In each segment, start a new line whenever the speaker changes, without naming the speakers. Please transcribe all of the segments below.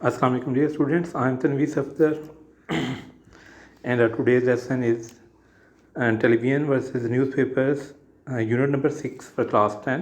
Assalamu alaikum dear students, I am Tanveer Safdar and our today's lesson is television versus newspapers, unit number 6 for class 10,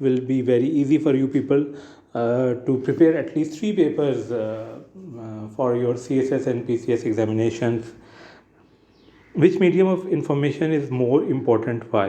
will be very easy for you people to prepare at least 3 papers for your CSS and PCS examinations. Which medium of information is more important? Why?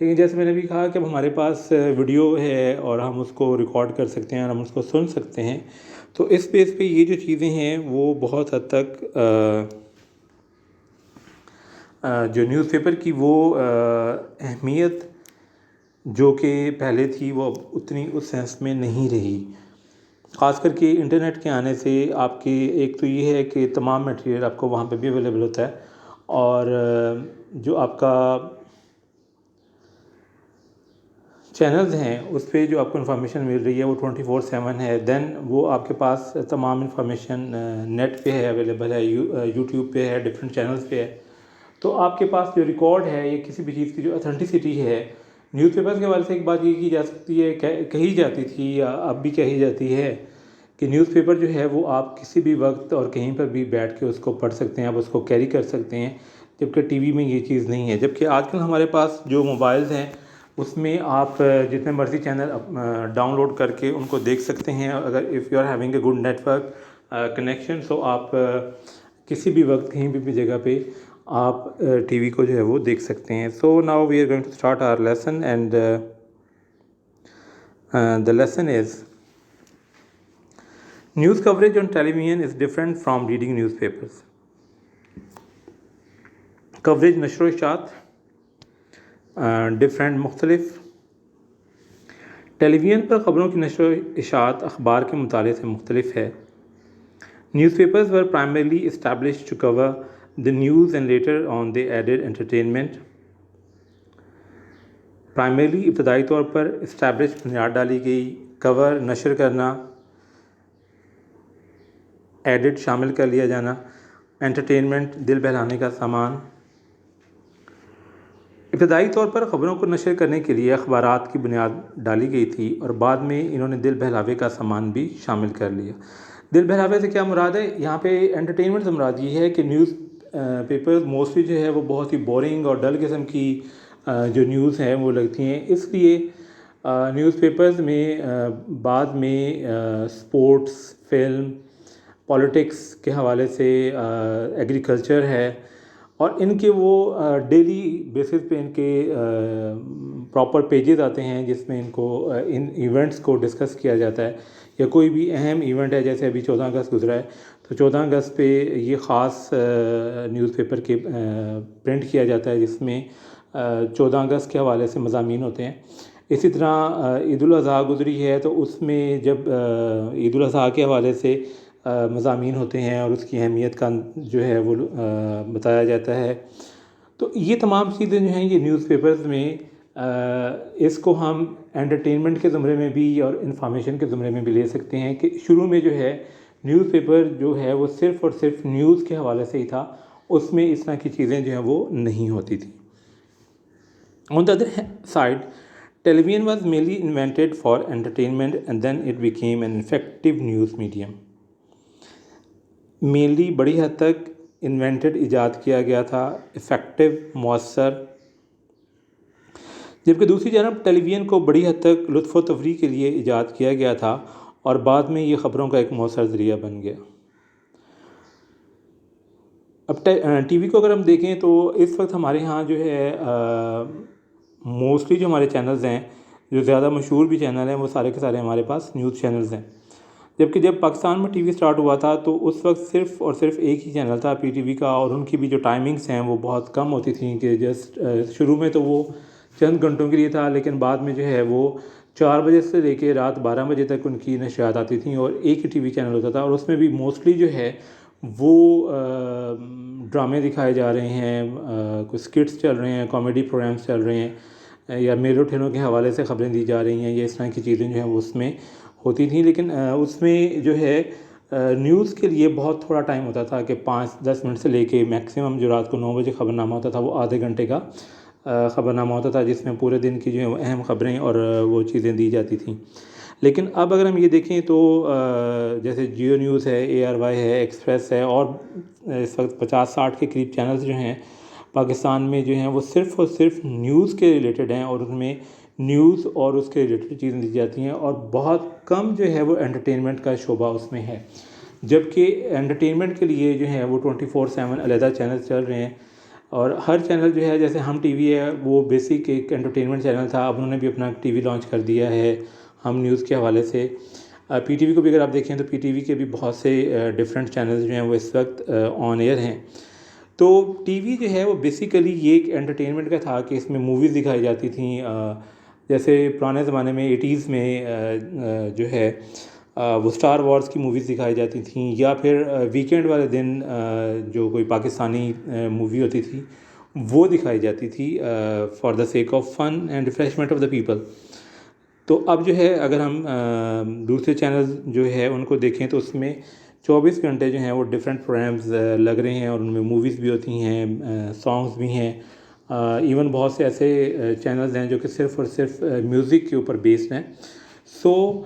لیکن جیسے میں نے بھی کہا کہ اب ہمارے پاس video ہے اور ہم اس کو ریکارڈ کر سکتے ہیں اور ہم اس کو سن سکتے ہیں، تو اس بیس پہ یہ جو چیزیں ہیں وہ بہت حد تک جو نیوز پیپر کی وہ اہمیت جو کہ پہلے تھی وہ اب اتنی اس سینس میں نہیں رہی، خاص کر کے انٹرنیٹ کے آنے سے آپ کی ایک تو یہ ہے کہ تمام میٹیریل آپ کو وہاں پہ بھی اویلیبل ہوتا ہے، اور جو آپ کا چینلز ہیں اس پہ جو آپ کو انفارمیشن مل رہی ہے وہ 24/7 ہے، دین وہ آپ کے پاس تمام انفارمیشن نیٹ پہ ہے، اویلیبل ہے، یوٹیوب پہ ہے، ڈفرینٹ چینلز پہ ہے، تو آپ کے پاس جو ریکارڈ ہے یا کسی بھی چیز کی جو اتھینٹسٹی ہے، نیوز پیپرز کے حوالے سے ایک بات یہ کی جا سکتی ہے، کہی جاتی تھی یا اب بھی کہی جاتی ہے کہ نیوز پیپر جو ہے وہ آپ کسی بھی وقت اور کہیں پر بھی بیٹھ کے اس کو پڑھ سکتے ہیں، آپ اس کو کیری کر سکتے ہیں، جبکہ ٹی وی میں یہ چیز نہیں ہے۔ جبکہ آج کل ہمارے پاس جو موبائلز ہیں اس میں آپ جتنے مرضی چینل ڈاؤن لوڈ کر کے ان کو دیکھ سکتے ہیں، اگر if you are having a good network connection, so آپ کسی بھی وقت کہیں بھی جگہ پہ آپ ٹی وی کو جو ہے وہ دیکھ سکتے ہیں۔ So now we are going to start our lesson, and the lesson is news coverage on television is different from reading newspapers. Coverage نشر و اشاعت ڈفرینٹ مختلف، ٹیلی ویژن پر خبروں کی نشر و اشاعت اخبار کے مطالعے سے مختلف ہے۔ News papers were primarily established to cover the news and later on they added entertainment۔ primarily ابتدائی طور پر established بنیاد ڈالی گئی، کور نشر کرنا، ایڈٹ شامل کر لیا جانا، انٹرٹینمنٹ دل بہلانے کا سامان۔ ابتدائی طور پر خبروں کو نشر کرنے کے لیے اخبارات کی بنیاد ڈالی گئی تھی اور بعد میں انہوں نے دل بہلاوے کا سامان بھی شامل کر لیا۔ دل بہلاوے سے کیا مراد ہے؟ یہاں پہ انٹرٹینمنٹ سے مراد یہ ہے کہ نیوز پیپرز موسٹلی جو ہے وہ بہت ہی بورنگ اور ڈل قسم کی جو نیوز ہیں وہ لگتی ہیں، اس لیے نیوز پیپرز میں بعد میں سپورٹس، فلم، پولیٹکس کے حوالے سے ایگریکلچر ہے، اور ان کے وہ ڈیلی بیسس پہ ان کے پراپر پیجز آتے ہیں جس میں ان کو ان ایونٹس کو ڈسکس کیا جاتا ہے، یا کوئی بھی اہم ایونٹ ہے، جیسے ابھی 14 اگست گزرا ہے تو 14 اگست پہ یہ خاص نیوز پیپر کے پرنٹ کیا جاتا ہے جس میں 14 اگست کے حوالے سے مضامین ہوتے ہیں۔ اسی طرح عید الاضحیٰ گزری ہے تو اس میں جب عید الاضحیٰ کے حوالے سے مضامین ہوتے ہیں اور اس کی اہمیت کا جو ہے وہ بتایا جاتا ہے، تو یہ تمام چیزیں جو ہیں یہ نیوز پیپرز میں اس کو ہم انٹرٹینمنٹ کے زمرے میں بھی اور انفارمیشن کے زمرے میں بھی لے سکتے ہیں کہ شروع میں جو ہے نیوز پیپر جو ہے وہ صرف اور صرف نیوز کے حوالے سے ہی تھا، اس میں اس طرح کی چیزیں جو ہیں وہ نہیں ہوتی تھیں۔ On the other side, television was mainly invented for entertainment and then it became an effective news medium۔ Mainly بڑی حد تک انوینٹڈ ایجاد کیا گیا تھا، افیکٹو، مؤثر، جبکہ دوسری جانب ٹیلی ویژن کو بڑی حد تک لطف و تفریح کے لیے ایجاد کیا گیا تھا اور بعد میں یہ خبروں کا ایک مؤثر ذریعہ بن گیا۔ اب ٹی وی کو اگر ہم دیکھیں تو اس وقت ہمارے ہاں جو ہے موسٹلی جو ہمارے چینلز ہیں، جو زیادہ مشہور بھی چینل ہیں، وہ سارے کے سارے ہمارے پاس نیوز چینلز ہیں، جبکہ جب پاکستان میں ٹی وی سٹارٹ ہوا تھا تو اس وقت صرف اور صرف ایک ہی چینل تھا پی ٹی وی کا، اور ان کی بھی جو ٹائمنگز ہیں وہ بہت کم ہوتی تھیں کہ جسٹ شروع میں تو وہ چند گھنٹوں کے لیے تھا، لیکن بعد میں جو ہے وہ 4 بجے سے لے کے رات 12 بجے تک ان کی نشریات آتی تھیں اور ایک ہی ٹی وی چینل ہوتا تھا، اور اس میں بھی موسٹلی جو ہے وہ ڈرامے دکھائے جا رہے ہیں، کچھ اسکٹس چل رہے ہیں، کامیڈی پروگرامس چل رہے ہیں، یا میلوں ٹھیلوں کے حوالے سے خبریں دی جا رہی ہیں، یا اس طرح کی چیزیں جو ہیں وہ اس میں ہوتی تھیں۔ لیکن اس میں جو ہے نیوز کے لیے بہت تھوڑا ٹائم ہوتا تھا کہ 5-10 منٹ سے لے کے میکسیمم جو رات کو 9 بجے خبر نامہ ہوتا تھا وہ آدھے گھنٹے کا خبر نامہ ہوتا تھا جس میں پورے دن کی جو ہے اہم خبریں اور وہ چیزیں دی جاتی تھیں۔ لیکن اب اگر ہم یہ دیکھیں تو جیسے جیو نیوز ہے، اے آر وائی ہے، ایکسپریس ہے، اور اس وقت 50-60 کے قریب چینلز جو ہیں پاکستان میں جو ہیں وہ صرف اور صرف نیوز کے ریلیٹڈ ہیں، اور ان میں نیوز اور اس کے ریلیٹڈ چیزیں دی جاتی ہیں، اور بہت کم جو ہے وہ انٹرٹینمنٹ کا شعبہ اس میں ہے، جبکہ انٹرٹینمنٹ کے لیے جو ہے وہ 24/7 علیحدہ چینلز چل رہے ہیں، اور ہر چینل جو ہے جیسے ہم ٹی وی ہے وہ بیسک ایک انٹرٹینمنٹ چینل تھا، اب انہوں نے بھی اپنا ٹی وی لانچ کر دیا ہے ہم نیوز کے حوالے سے. پی ٹی وی کو بھی اگر آپ دیکھیں تو پی ٹی وی کے بھی بہت سے ڈفرینٹ چینلز جو ہیں وہ اس وقت آن ایئر ہیں. تو ٹی وی جو ہے وہ بیسیکلی یہ ایک انٹرٹینمنٹ کا تھا کہ اس میں موویز دکھائی جاتی تھیں، جیسے پرانے زمانے میں 80s میں جو ہے وہ اسٹار وارز کی موویز دکھائی جاتی تھیں، یا پھر ویکینڈ والے دن جو کوئی پاکستانی مووی ہوتی تھی وہ دکھائی جاتی تھی for the sake of fun and refreshment of the people. تو اب جو ہے اگر ہم دوسرے چینلز جو ہے ان کو دیکھیں تو اس میں 24 گھنٹے جو ہیں وہ ڈفرینٹ پروگرامز لگ رہے ہیں، اور ان میں موویز بھی ہوتی ہیں، سانگز بھی ہیں، ایون بہت سے ایسے چینلز ہیں جو کہ صرف اور صرف میوزک کے اوپر بیسڈ ہیں. سو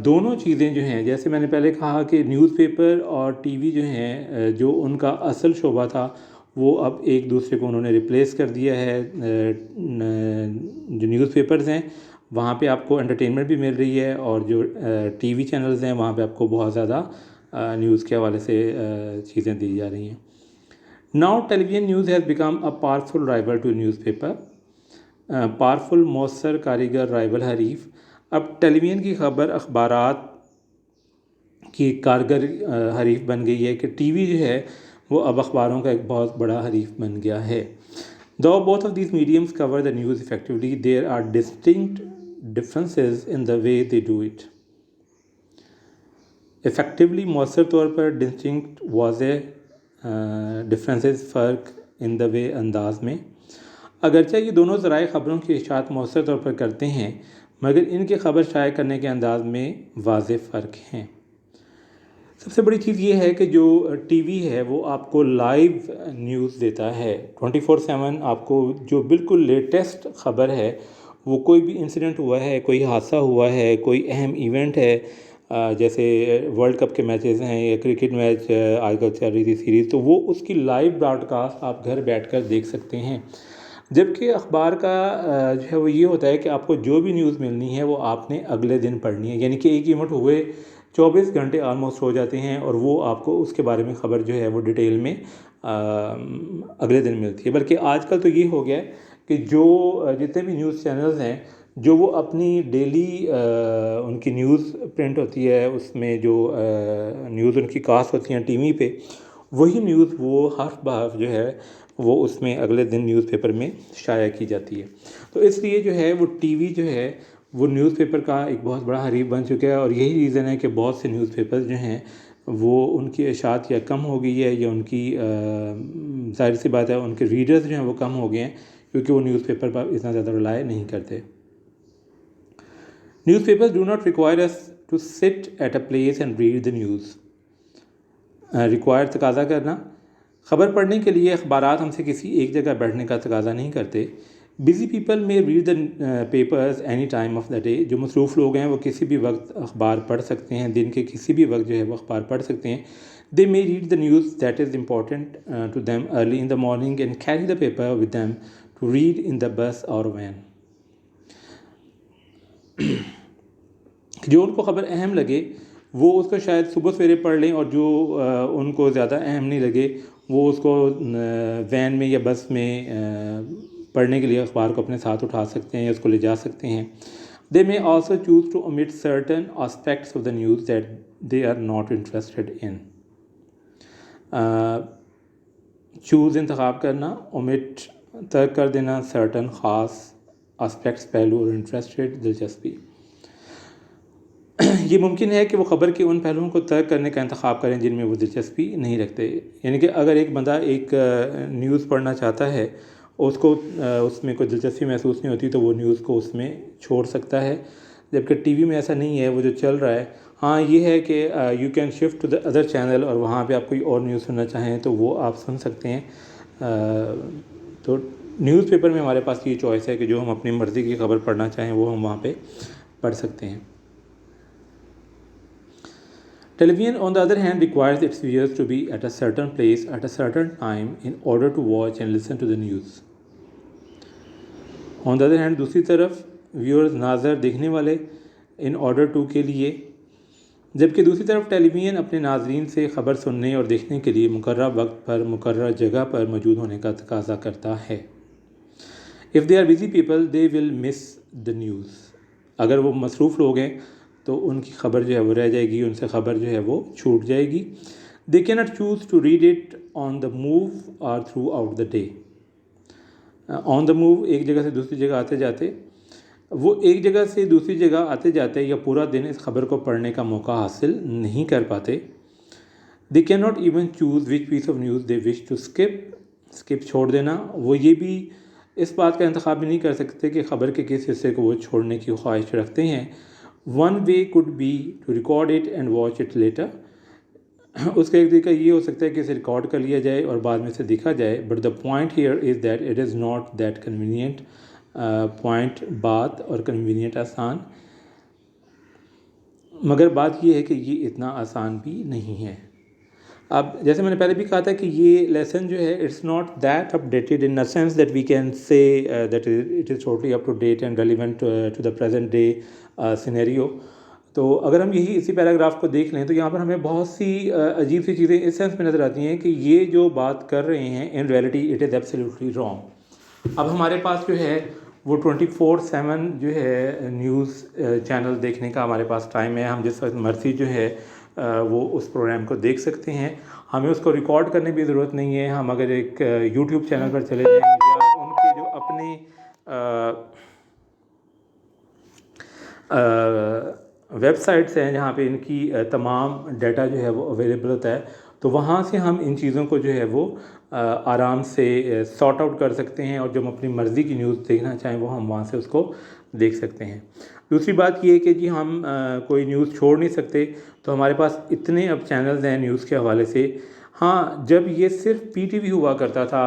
دونوں چیزیں جو ہیں، جیسے میں نے پہلے کہا کہ نیوز پیپر اور ٹی وی جو ہیں جو ان کا اصل شعبہ تھا وہ اب ایک دوسرے کو انہوں نے ریپلیس کر دیا ہے. جو نیوز پیپرز ہیں وہاں پہ آپ کو انٹرٹینمنٹ بھی مل رہی ہے، اور جو ٹی وی چینلز ہیں وہاں پہ آپ کو بہت زیادہ نیوز کے حوالے سے چیزیں دی جا رہی ہیں. Now television news has become a powerful rival to newspaper پیپر. پاورفل مؤثر کاریگر رائیول حریف. اب ٹیلی ویژن کی خبر اخبارات کی کارگر حریف بن گئی ہے کہ ٹی وی جو ہے وہ اب اخباروں کا ایک بہت بڑا حریف بن گیا ہے. Though both of these mediums cover the news effectively, there are distinct differences in the way they do it. Effectively مؤثر طور پر ڈسٹنکٹ واضح ڈفرینسز فرق ان دا وے انداز میں. اگرچہ یہ دونوں ذرائع خبروں کی اشاعت مؤثر طور پر کرتے ہیں، مگر ان کے خبر شائع کرنے کے انداز میں واضح فرق ہیں. سب سے بڑی چیز یہ ہے کہ جو ٹی وی ہے وہ آپ کو لائیو نیوز دیتا ہے 24/7. آپ کو جو بالکل لیٹسٹ خبر ہے، وہ کوئی بھی انسیڈنٹ ہوا ہے، کوئی حادثہ ہوا ہے، کوئی اہم ایونٹ ہے، جیسے ورلڈ کپ کے میچز ہیں یا کرکٹ میچ آج کل چل رہی تھی سیریز، تو وہ اس کی لائیو براڈ کاسٹ آپ گھر بیٹھ کر دیکھ سکتے ہیں. جبکہ اخبار کا جو ہے وہ یہ ہوتا ہے کہ آپ کو جو بھی نیوز ملنی ہے وہ آپ نے اگلے دن پڑھنی ہے، یعنی کہ ایک ایونٹ ہوئے 24 گھنٹے آلموسٹ ہو جاتے ہیں اور وہ آپ کو اس کے بارے میں خبر جو ہے وہ ڈیٹیل میں اگلے دن ملتی ہے. بلکہ آج کل تو یہ ہو گیا ہے کہ جو جتنے بھی نیوز چینلز ہیں جو وہ اپنی ڈیلی ان کی نیوز پرنٹ ہوتی ہے، اس میں جو نیوز ان کی کاسٹ ہوتی ہیں ٹی وی پہ، وہی نیوز وہ حرف بحرف جو ہے وہ اس میں اگلے دن نیوز پیپر میں شائع کی جاتی ہے. تو اس لیے جو ہے وہ ٹی وی جو ہے وہ نیوز پیپر کا ایک بہت بڑا حریف بن چکا ہے، اور یہی ریزن ہے کہ بہت سے نیوز پیپر جو ہیں وہ ان کی اشاعت یا کم ہو گئی ہے، یا ان کی ظاہر سی بات ہے ان کے ریڈرز جو ہیں وہ کم ہو گئے ہیں، کیونکہ وہ نیوز پیپر پر اتنا زیادہ رلائے نہیں کرتے. News papers do not require us to sit at a place and read the news. Require تقاضا کرنا. خبر پڑھنے کے لیے اخبارات ہم سے کسی ایک جگہ بیٹھنے کا تقاضا نہیں کرتے. بزی پیپل میں read the papers any time of the day. جو مصروف لوگ ہیں وہ کسی بھی وقت اخبار پڑھ سکتے ہیں، دن کے کسی بھی وقت جو ہے وہ اخبار پڑھ سکتے ہیں. دے may read the news that is important to them early in the morning and carry the paper with them to read in the bus or van. جو ان کو خبر اہم لگے وہ اس کو شاید صبح سویرے پڑھ لیں، اور جو ان کو زیادہ اہم نہیں لگے وہ اس کو وین میں یا بس میں پڑھنے کے لیے اخبار کو اپنے ساتھ اٹھا سکتے ہیں یا اس کو لے جا سکتے ہیں. They may also choose to omit certain aspects of the news that they are not interested in. Choose انتخاب کرنا، omit ترک کر دینا certain خاص aspects پہلو، اور interested دلچسپی. یہ ممکن ہے کہ وہ خبر کے ان پہلوؤں کو ترک کرنے کا انتخاب کریں جن میں وہ دلچسپی نہیں رکھتے. یعنی کہ اگر ایک بندہ ایک نیوز پڑھنا چاہتا ہے، اس کو اس میں کوئی دلچسپی محسوس نہیں ہوتی تو وہ نیوز کو اس میں چھوڑ سکتا ہے. جبکہ ٹی وی میں ایسا نہیں ہے، وہ جو چل رہا ہے، ہاں یہ ہے کہ you can shift to the other channel, اور وہاں پہ آپ کوئی اور نیوز سننا چاہیں تو وہ آپ سن سکتے ہیں. تو نیوز پیپر میں ہمارے پاس یہ چوائس ہے کہ جو ہم اپنی مرضی کی خبر پڑھنا چاہیں وہ ہم وہاں پہ پڑھ سکتے ہیں. Television, on the other hand, requires its viewers to be at a certain place at a certain time in order to watch and listen to the news. On the other hand, دوسری طرف viewers، ناظر، دیکھنے والے in order to کے لیے جبکہ دوسری طرف ٹیلی ویژن اپنے ناظرین سے خبر سننے اور دیکھنے کے لیے مقررہ وقت پر مقررہ جگہ پر موجود ہونے کا تقاضا کرتا ہے۔ If they are busy people, they will miss the news۔ اگر وہ مصروف لوگ ہیں تو ان کی خبر جو ہے وہ رہ جائے گی، ان سے خبر جو ہے وہ چھوٹ جائے گی۔ They cannot choose to read it on the move or throughout the day۔ on the move ایک جگہ سے دوسری جگہ آتے جاتے، وہ ایک جگہ سے دوسری جگہ آتے جاتے یا پورا دن اس خبر کو پڑھنے کا موقع حاصل نہیں کر پاتے۔ They cannot even choose which piece of news they wish to skip چھوڑ دینا، وہ یہ بھی اس بات کا انتخاب بھی نہیں کر سکتے کہ خبر کے کس حصے کو وہ چھوڑنے کی خواہش رکھتے ہیں۔ One way could be to record it and watch it later۔ اس کا ایک طریقہ یہ ہو سکتا ہے کہ اسے ریکارڈ کر لیا جائے اور بعد میں اسے دیکھا جائے۔ But the point here is that it is not that convenient۔ Point بات اور کنوینئنٹ آسان، مگر بات یہ ہے کہ یہ اتنا آسان بھی نہیں ہے۔ اب جیسے میں نے پہلے بھی کہا تھا کہ یہ لیسن جو ہے it's not that updated in a sense that we can say that it is totally up to date and relevant to the present day scenario. تو اگر ہم اسی پیراگراف کو دیکھ لیں تو یہاں پر ہمیں بہت سی عجیب سی چیزیں اس سینس میں نظر آتی ہیں کہ یہ جو بات کر رہے ہیں in reality it is absolutely wrong. اب ہمارے پاس جو ہے وہ 24/7 جو ہے نیوز چینل دیکھنے کا ہمارے پاس ٹائم ہے، ہم جس وقت مرضی جو ہے وہ اس پروگرام کو دیکھ سکتے ہیں، ہمیں اس کو ریکارڈ کرنے کی ضرورت نہیں ہے۔ ہم اگر ایک یوٹیوب چینل پر چلے جائیں یا ان کے جو اپنے ویب سائٹس ہیں جہاں پہ ان کی تمام ڈیٹا جو ہے وہ اویلیبل ہوتا ہے، تو وہاں سے ہم ان چیزوں کو جو ہے وہ آرام سے سارٹ آؤٹ کر سکتے ہیں، اور جو ہم اپنی مرضی کی نیوز دیکھنا چاہیں وہ ہم وہاں سے اس کو دیکھ سکتے ہیں۔ دوسری بات یہ ہے کہ جی ہم کوئی نیوز چھوڑ نہیں سکتے، تو ہمارے پاس اتنے اب چینلز ہیں نیوز کے حوالے سے۔ ہاں، جب یہ صرف پی ٹی وی ہوا کرتا تھا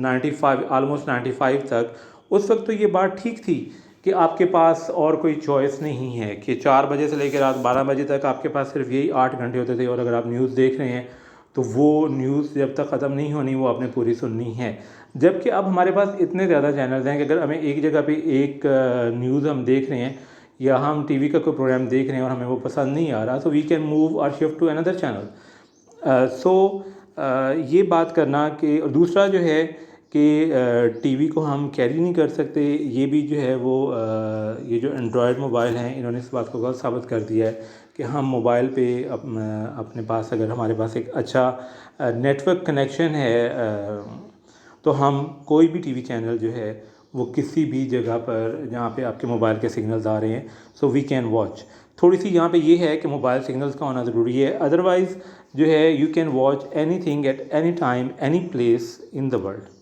95 تک، اس وقت تو یہ بات ٹھیک تھی کہ آپ کے پاس اور کوئی چوائس نہیں ہے کہ 4 بجے سے لے کے رات 12 بجے تک آپ کے پاس صرف یہی 8 گھنٹے ہوتے تھے، اور اگر آپ نیوز دیکھ رہے ہیں تو وہ نیوز جب تک ختم نہیں ہونی وہ آپ نے پوری سننی ہے۔ جبکہ اب ہمارے پاس اتنے زیادہ چینلز ہیں کہ اگر ہمیں ایک جگہ پہ ایک نیوز ہم دیکھ رہے ہیں یا ہم ٹی وی کا کوئی پروگرام دیکھ رہے ہیں اور ہمیں وہ پسند نہیں آ رہا، تو وی کین موو اور شفٹ ٹو اندر چینل۔ یہ بات کرنا کہ، اور دوسرا جو ہے کہ ٹی وی کو ہم کیری نہیں کر سکتے، یہ بھی جو ہے وہ یہ جو اینڈرائڈ موبائل ہیں انہوں نے اس بات کو غلط ثابت کر دیا ہے کہ ہم موبائل پہ اپنے پاس اگر ہمارے پاس ایک اچھا نیٹ ورک کنیکشن ہے تو ہم کوئی بھی ٹی وی چینل جو ہے وہ کسی بھی جگہ پر جہاں پہ آپ کے موبائل کے سگنلز آ رہے ہیں سو وی کین واچ۔ تھوڑی سی یہاں پہ یہ ہے کہ موبائل سگنلز کا ہونا ضروری ہے، ادروائز جو ہے you can watch anything at any time any place in the world.